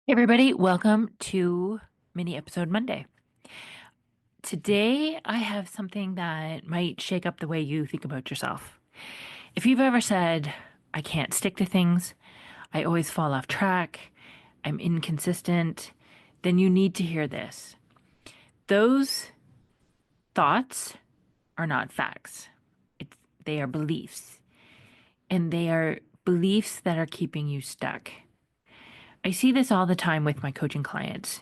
Hey everybody, welcome to Mini Episode Monday. Today I have something that might shake up the way you think about yourself. If you've ever said, I can't stick to things, I always fall off track, I'm inconsistent, then you need to hear this. Those thoughts are not facts. It's, they are beliefs, and they are beliefs that are keeping you stuck. I see this all the time with my coaching clients.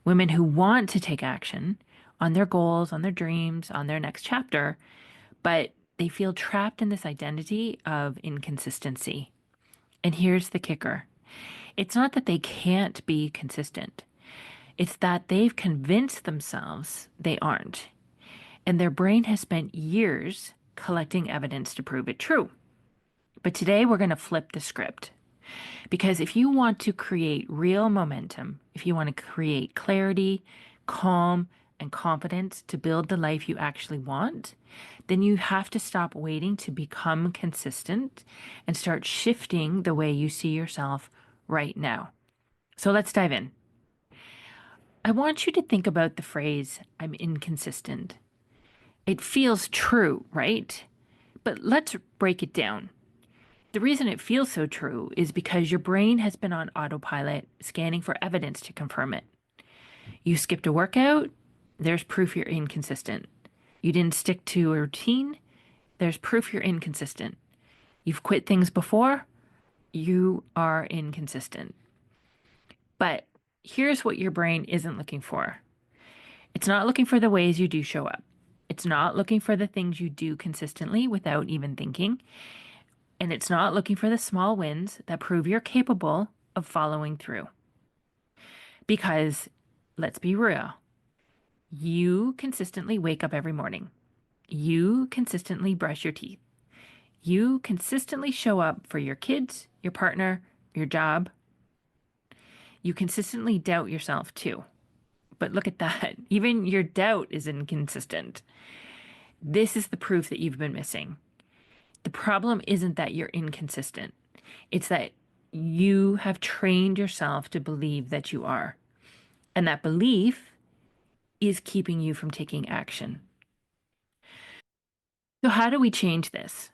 Women who want to take action on their goals, on their dreams, on their next chapter, but they feel trapped in this identity of inconsistency. And here's the kicker. It's not that they can't be consistent. It's that they've convinced themselves they aren't. And their brain has spent years collecting evidence to prove it true. But today we're going to flip the script. Because if you want to create real momentum, if you want to create clarity, calm, and confidence to build the life you actually want, then you have to stop waiting to become consistent and start shifting the way you see yourself right now. So let's dive in. I want you to think about the phrase, I'm inconsistent. It feels true, right? But let's break it down. The reason it feels so true is because your brain has been on autopilot, scanning for evidence to confirm it. You skipped a workout, there's proof you're inconsistent. You didn't stick to a routine, there's proof you're inconsistent. You've quit things before, you are inconsistent. But here's what your brain isn't looking for. It's not looking for the ways you do show up. It's not looking for the things you do consistently without even thinking. And it's not looking for the small wins that prove you're capable of following through. Because let's be real, you consistently wake up every morning. You consistently brush your teeth. You consistently show up for your kids, your partner, your job. You consistently doubt yourself too. But look at that. Even your doubt is inconsistent. This is the proof that you've been missing. The problem isn't that you're inconsistent. It's that you have trained yourself to believe that you are. And that belief is keeping you from taking action. So, how do we change this?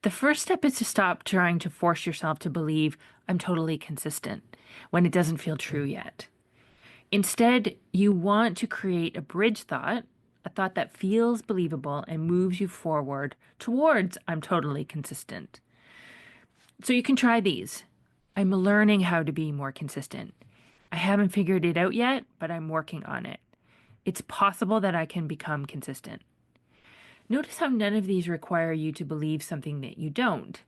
The first step is to stop trying to force yourself to believe I'm totally consistent when it doesn't feel true yet. Instead, you want to create a bridge thought, a thought that feels believable and moves you forward towards I'm totally consistent. So you can try these. I'm learning how to be more consistent. I haven't figured it out yet, but I'm working on it. It's possible that I can become consistent. Notice how none of these require you to believe something that you don't.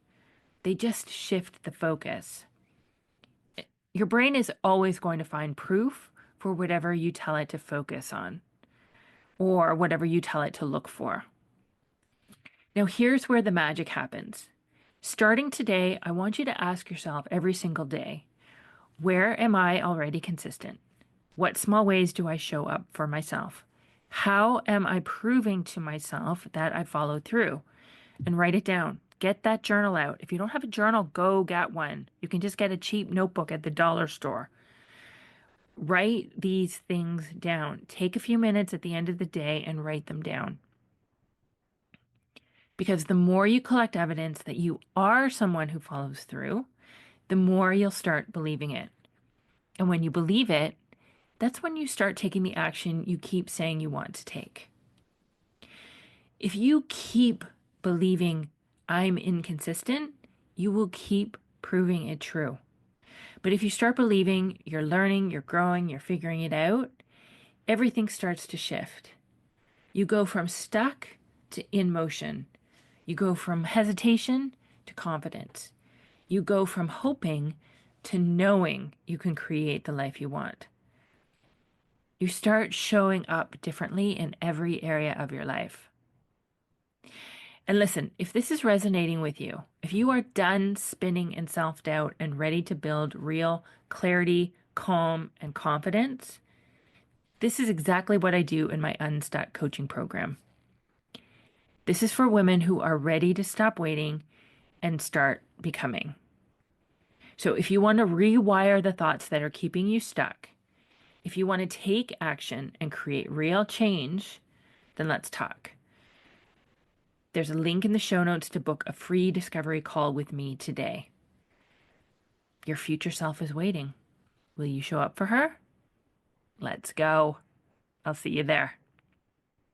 They just shift the focus. Your brain is always going to find proof for whatever you tell it to focus on or whatever you tell it to look for. Now, here's where the magic happens. Starting today, I want you to ask yourself every single day, where am I already consistent? What small ways do I show up for myself? How am I proving to myself that I followed through? And write it down. Get that journal out. If you don't have a journal, go get one. You can just get a cheap notebook at the dollar store. Write these things down. Take a few minutes at the end of the day and write them down. Because the more you collect evidence that you are someone who follows through, the more you'll start believing it. And when you believe it, that's when you start taking the action you keep saying you want to take. If you keep believing I'm inconsistent, you will keep proving it true. But if you start believing you're learning, you're growing, you're figuring it out, everything starts to shift. You go from stuck to in motion. You go from hesitation to confidence. You go from hoping to knowing you can create the life you want. You start showing up differently in every area of your life. And listen, if this is resonating with you, if you are done spinning in self-doubt and ready to build real clarity, calm, and confidence, this is exactly what I do in my Unstuck coaching program. This is for women who are ready to stop waiting and start becoming. So if you want to rewire the thoughts that are keeping you stuck, if you want to take action and create real change, then let's talk. There's a link in the show notes to book a free discovery call with me today. Your future self is waiting. Will you show up for her? Let's go. I'll see you there.